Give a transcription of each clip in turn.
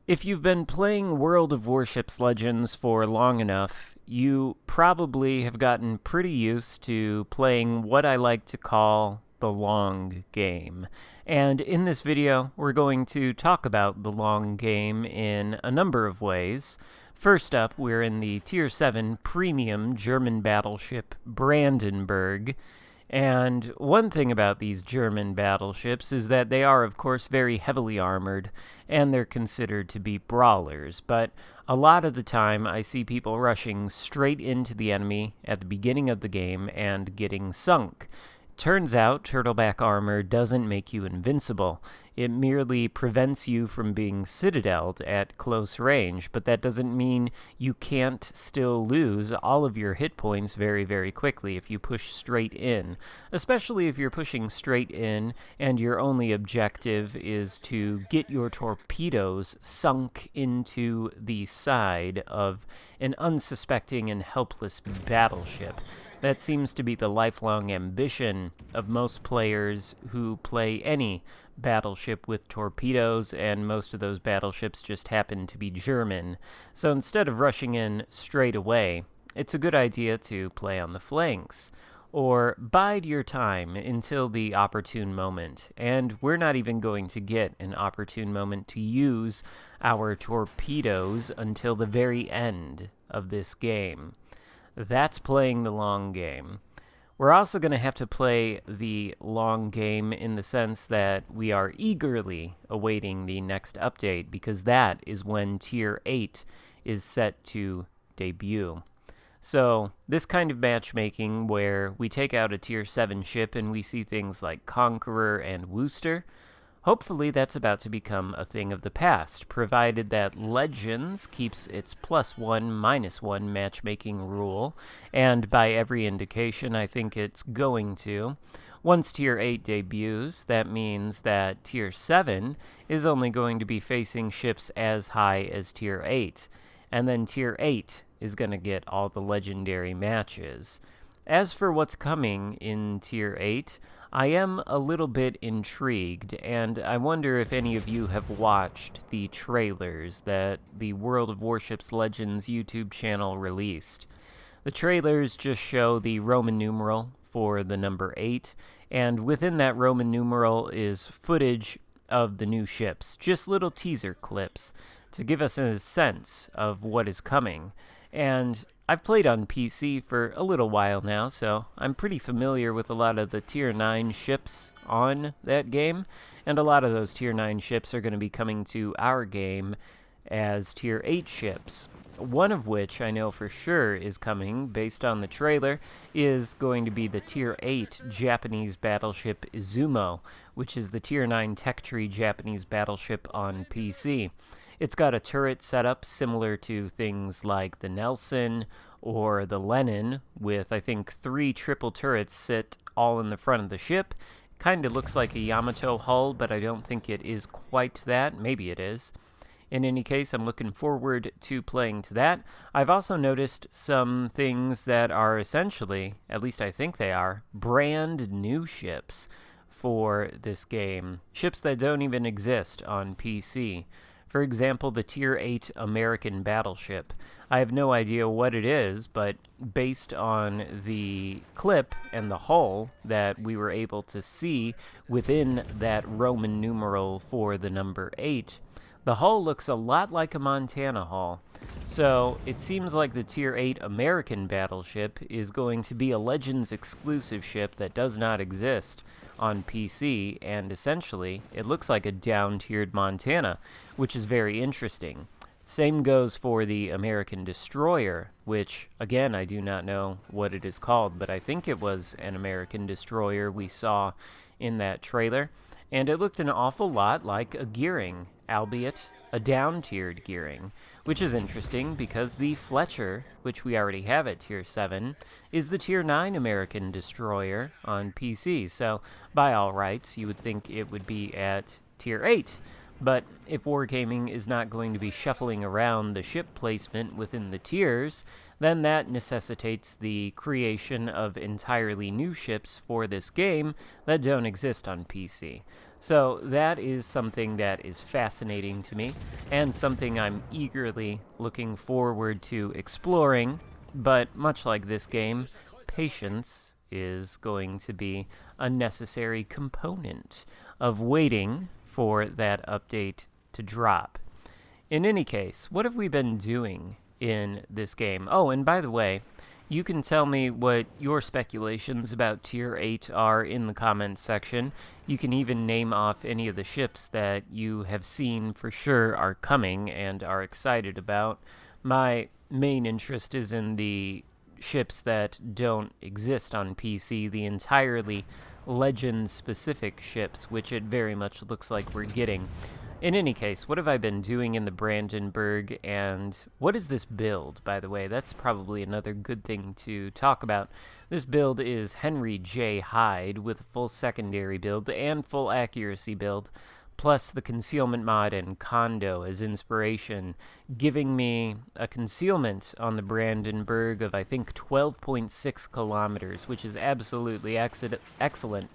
If you've been playing World of Warships Legends for long enough, you probably have gotten pretty used to playing what I like to call the long game. And in this video, we're going to talk about the long game in a number of ways. First up, we're in the Tier VII premium German battleship Brandenburg. And one thing about these German battleships is that they are, of course, very heavily armored, and they're considered to be brawlers. But a lot of the time, I see people rushing straight into the enemy at the beginning of the game and getting sunk. Turns out, turtleback armor doesn't make you invincible. It merely prevents you from being citadeled at close range, but that doesn't mean you can't still lose all of your hit points very, very quickly if you push straight in. Especially if you're pushing straight in and your only objective is to get your torpedoes sunk into the side of an unsuspecting and helpless battleship. That seems to be the lifelong ambition of most players who play any battleship with torpedoes, and most of those battleships just happen to be German. So instead of rushing in straight away, it's a good idea to play on the flanks, or bide your time until the opportune moment. And we're not even going to get an opportune moment to use our torpedoes until the very end of this game. That's playing the long game. We're also going to have to play the long game in the sense that we are eagerly awaiting the next update, because that is when Tier 8 is set to debut. So, this kind of matchmaking where we take out a Tier 7 ship and we see things like Conqueror and Wooster, hopefully that's about to become a thing of the past, provided that Legends keeps its +1, -1 matchmaking rule, and by every indication I think it's going to. Once Tier 8 debuts, that means that Tier 7 is only going to be facing ships as high as Tier 8, and then Tier 8 is going to get all the legendary matches. As for what's coming in Tier 8, I am a little bit intrigued, and I wonder if any of you have watched the trailers that the World of Warships Legends YouTube channel released. The trailers just show the Roman numeral for the number 8, and within that Roman numeral is footage of the new ships, just little teaser clips to give us a sense of what is coming. And I've played on PC for a little while now, so I'm pretty familiar with a lot of the Tier 9 ships on that game, and a lot of those Tier 9 ships are going to be coming to our game as Tier 8 ships. One of which I know for sure is coming, based on the trailer, is going to be the Tier 8 Japanese battleship Izumo, which is the Tier 9 tech tree Japanese battleship on PC. It's got a turret setup similar to things like the Nelson or the Lenin, with I think 3 triple turrets sit all in the front of the ship. Kind of looks like a Yamato hull, but I don't think it is quite that. Maybe it is. In any case, I'm looking forward to playing to that. I've also noticed some things that are essentially, at least I think they are, brand new ships for this game. Ships that don't even exist on PC. For example, the Tier 8 American battleship. I have no idea what it is, but based on the clip and the hull that we were able to see within that Roman numeral for the number 8, the hull looks a lot like a Montana hull. So it seems like the Tier 8 American battleship is going to be a Legends exclusive ship that does not exist on PC, and essentially it looks like a down-tiered Montana, which is very interesting. Same goes for the American destroyer, which, again, I do not know what it is called, but I think it was an American destroyer we saw in that trailer, and it looked an awful lot like a Gearing, albeit a down-tiered Gearing, which is interesting because the Fletcher, which we already have at Tier 7, is the Tier 9 American destroyer on PC, so by all rights, you would think it would be at Tier 8. But if Wargaming is not going to be shuffling around the ship placement within the tiers, then that necessitates the creation of entirely new ships for this game that don't exist on PC. So that is something that is fascinating to me, and something I'm eagerly looking forward to exploring. But much like this game, patience is going to be a necessary component of waiting for that update to drop. In any case, what have we been doing in this game? Oh, and by the way, you can tell me what your speculations about Tier 8 are in the comments section. You can even name off any of the ships that you have seen for sure are coming and are excited about. My main interest is in the ships that don't exist on PC, the entirely Legend-specific ships, which it very much looks like we're getting. In any case, what have I been doing in the Brandenburg, and what is this build, by the way? That's probably another good thing to talk about. This build is Henry J. Hyde with a full secondary build and full accuracy build, plus the concealment mod and Kondo as inspiration, giving me a concealment on the Brandenburg of, I think, 12.6 kilometers, which is absolutely excellent.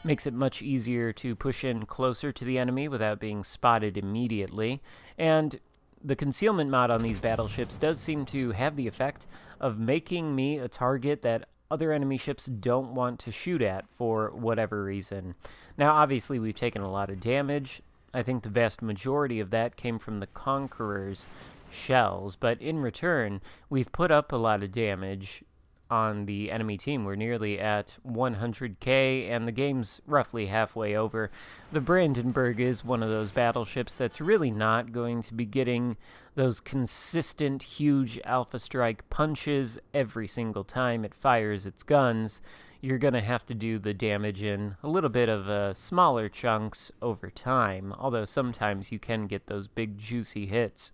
Makes it much easier to push in closer to the enemy without being spotted immediately, and the concealment mod on these battleships does seem to have the effect of making me a target that other enemy ships don't want to shoot at for whatever reason. Now, obviously, we've taken a lot of damage. I think the vast majority of that came from the Conqueror's shells, but in return, we've put up a lot of damage on the enemy team. We're nearly at 100k, and the game's roughly halfway over. The Brandenburg is one of those battleships that's really not going to be getting those consistent, huge Alpha Strike punches every single time it fires its guns. You're going to have to do the damage in a little bit of smaller chunks over time, although sometimes you can get those big, juicy hits.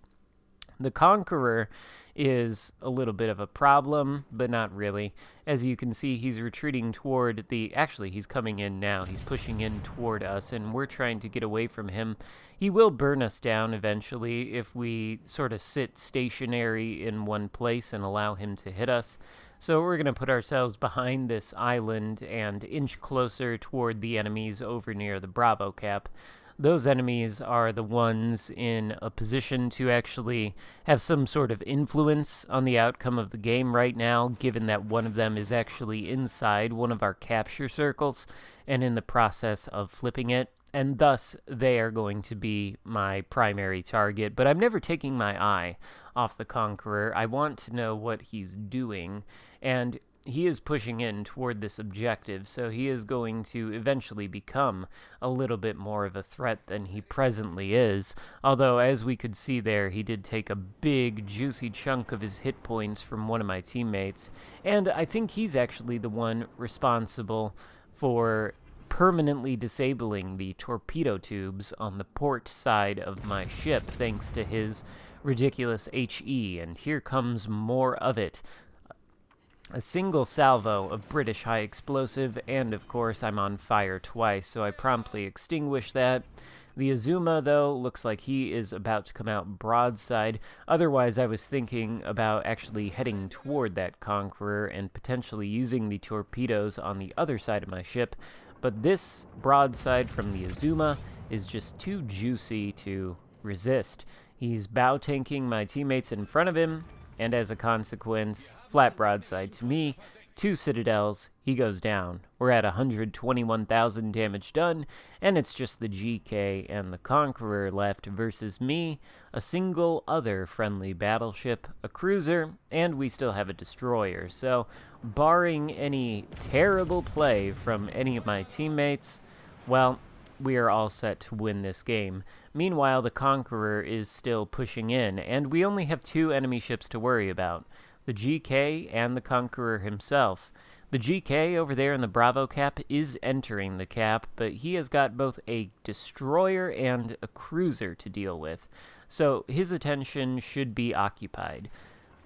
The Conqueror is a little bit of a problem, but not really. As you can see, he's retreating toward the... Actually, he's coming in now. He's pushing in toward us, and we're trying to get away from him. He will burn us down eventually if we sort of sit stationary in one place and allow him to hit us. So we're going to put ourselves behind this island and inch closer toward the enemies over near the Bravo Cap. Those enemies are the ones in a position to actually have some sort of influence on the outcome of the game right now, given that one of them is actually inside one of our capture circles and in the process of flipping it, and thus they are going to be my primary target. But I'm never taking my eye off the Conqueror. I want to know what he's doing, and he is pushing in toward this objective, so he is going to eventually become a little bit more of a threat than he presently is. Although, as we could see there, he did take a big, juicy chunk of his hit points from one of my teammates, and I think he's actually the one responsible for permanently disabling the torpedo tubes on the port side of my ship, thanks to his ridiculous HE, and here comes more of it. A single salvo of British high explosive, and of course I'm on fire twice, so I promptly extinguish that. The Azuma, though, looks like he is about to come out broadside. Otherwise, I was thinking about actually heading toward that Conqueror and potentially using the torpedoes on the other side of my ship, but this broadside from the Azuma is just too juicy to resist. He's bow tanking my teammates in front of him, and as a consequence, flat broadside to me, 2 citadels, he goes down. We're at 121,000 damage done, and it's just the GK and the Conqueror left versus me, a single other friendly battleship, a cruiser, and we still have a destroyer. So, barring any terrible play from any of my teammates, well, we are all set to win this game. Meanwhile, the Conqueror is still pushing in, and we only have 2 enemy ships to worry about, the GK and the Conqueror himself. The GK over there in the Bravo Cap is entering the cap, but he has got both a destroyer and a cruiser to deal with, so his attention should be occupied.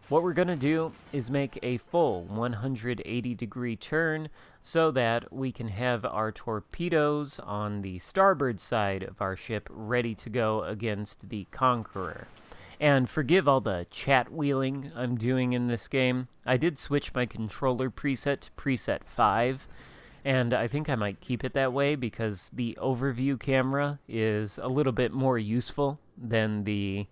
What we're going to do is make a full 180-degree turn so that we can have our torpedoes on the starboard side of our ship ready to go against the Conqueror. And forgive all the chat wheeling I'm doing in this game. I did switch my controller preset to preset 5, and I think I might keep it that way because the overview camera is a little bit more useful than the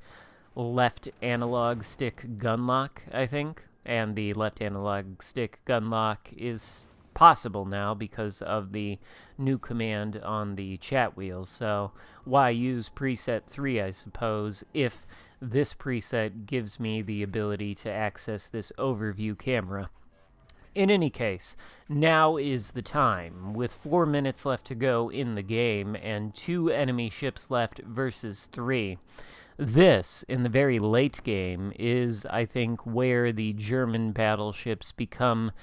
left analog stick gun lock, I think. And the left analog stick gun lock is possible now because of the new command on the chat wheel. So why use preset 3, I suppose, if this preset gives me the ability to access this overview camera. In any case, now is the time. With 4 minutes left to go in the game and 2 enemy ships left versus 3. This, in the very late game, is, I think, where the German battleships become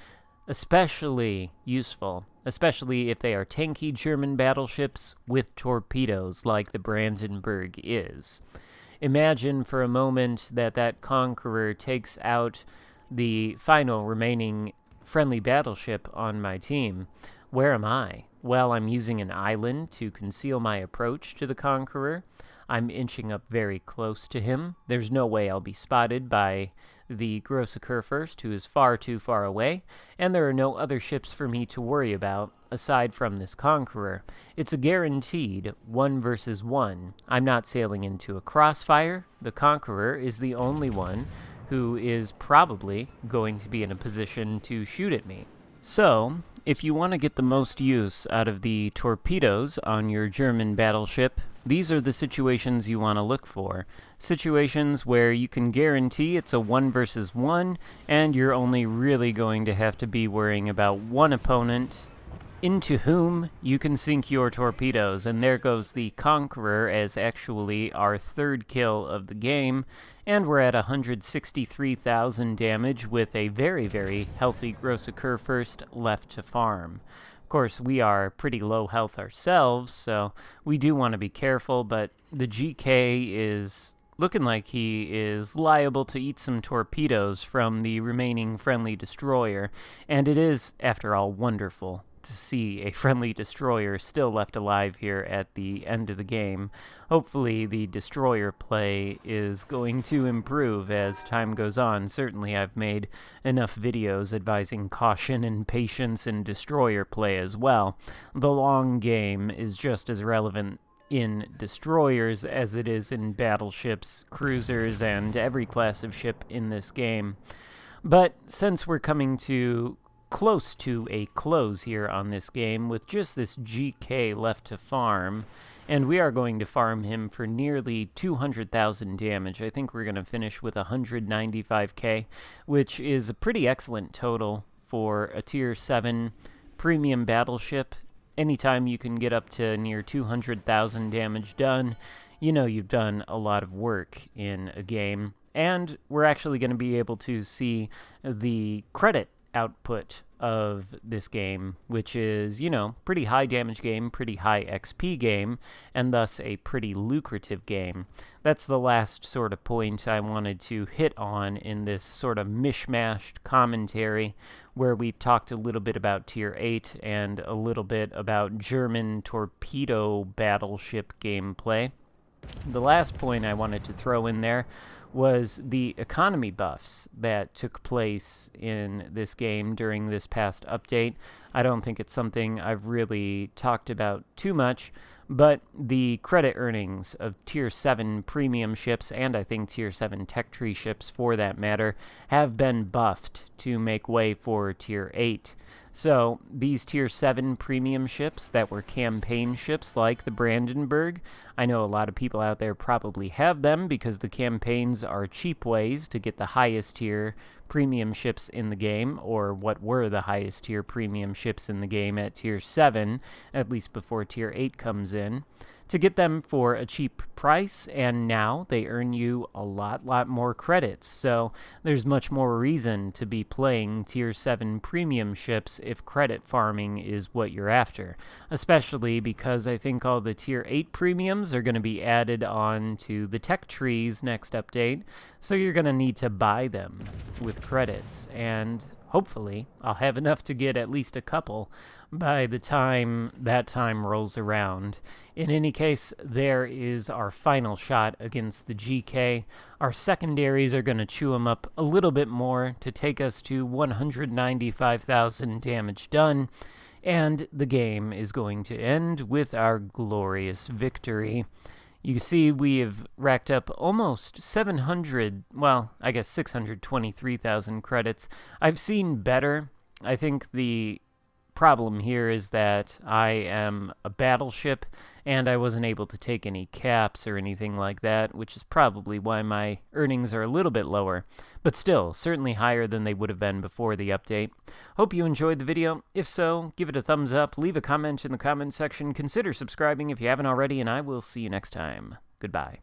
especially useful, especially if they are tanky German battleships with torpedoes like the Brandenburg is. Imagine for a moment that Conqueror takes out the final remaining friendly battleship on my team. Where am I? Well, I'm using an island to conceal my approach to the Conqueror. I'm inching up very close to him. There's no way I'll be spotted by the Grosse Kurfürst, who is far too far away, and there are no other ships for me to worry about aside from this Conqueror. It's a guaranteed 1 versus 1. I'm not sailing into a crossfire. The Conqueror is the only one who is probably going to be in a position to shoot at me. So, if you want to get the most use out of the torpedoes on your German battleship, these are the situations you want to look for. Situations where you can guarantee it's a 1 versus 1, and you're only really going to have to be worrying about one opponent into whom you can sink your torpedoes. And there goes the Conqueror as actually our 3rd kill of the game, and we're at 163,000 damage with a very, very healthy Grosse Kurfürst left to farm. Of course, we are pretty low health ourselves, so we do want to be careful, but the GK is looking like he is liable to eat some torpedoes from the remaining friendly destroyer, and it is, after all, wonderful to see a friendly destroyer still left alive here at the end of the game. Hopefully the destroyer play is going to improve as time goes on. Certainly I've made enough videos advising caution and patience in destroyer play as well. The long game is just as relevant in destroyers as it is in battleships, cruisers, and every class of ship in this game. But since we're coming to close to a close here on this game with just this GK left to farm, and we are going to farm him for nearly 200,000 damage. I think we're going to finish with 195k, which is a pretty excellent total for a Tier 7 premium battleship. Anytime you can get up to near 200,000 damage done, you know you've done a lot of work in a game. And we're actually going to be able to see the credit output of this game, which is, you know, pretty high damage game, pretty high XP game, and thus a pretty lucrative game. That's the last sort of point I wanted to hit on in this sort of mishmashed commentary, where we've talked a little bit about Tier 8 and a little bit about German torpedo battleship gameplay. The last point I wanted to throw in there was the economy buffs that took place in this game during this past update. I don't think it's something I've really talked about too much, but the credit earnings of Tier 7 premium ships, and I think Tier 7 tech tree ships for that matter, have been buffed to make way for Tier 8. So these Tier 7 premium ships that were campaign ships like the Brandenburg, I know a lot of people out there probably have them because the campaigns are cheap ways to get the highest tier premium ships in the game, or what were the highest tier premium ships in the game at Tier 7, at least before Tier 8 comes in, to get them for a cheap price, and now they earn you a lot more credits. So there's much more reason to be playing Tier 7 premium ships if credit farming is what you're after, especially because I think all the Tier 8 premiums are going to be added on to the tech trees next update, so you're going to need to buy them with credits, and hopefully I'll have enough to get at least a couple by the time that time rolls around. In any case, there is our final shot against the GK. Our secondaries are going to chew them up a little bit more to take us to 195,000 damage done. And the game is going to end with our glorious victory. You see, we have racked up almost 700, well, I guess 623,000 credits. I've seen better. I think the problem here is that I am a battleship, and I wasn't able to take any caps or anything like that, which is probably why my earnings are a little bit lower, but still, certainly higher than they would have been before the update. Hope you enjoyed the video. If so, give it a thumbs up, leave a comment in the comment section, consider subscribing if you haven't already, and I will see you next time. Goodbye.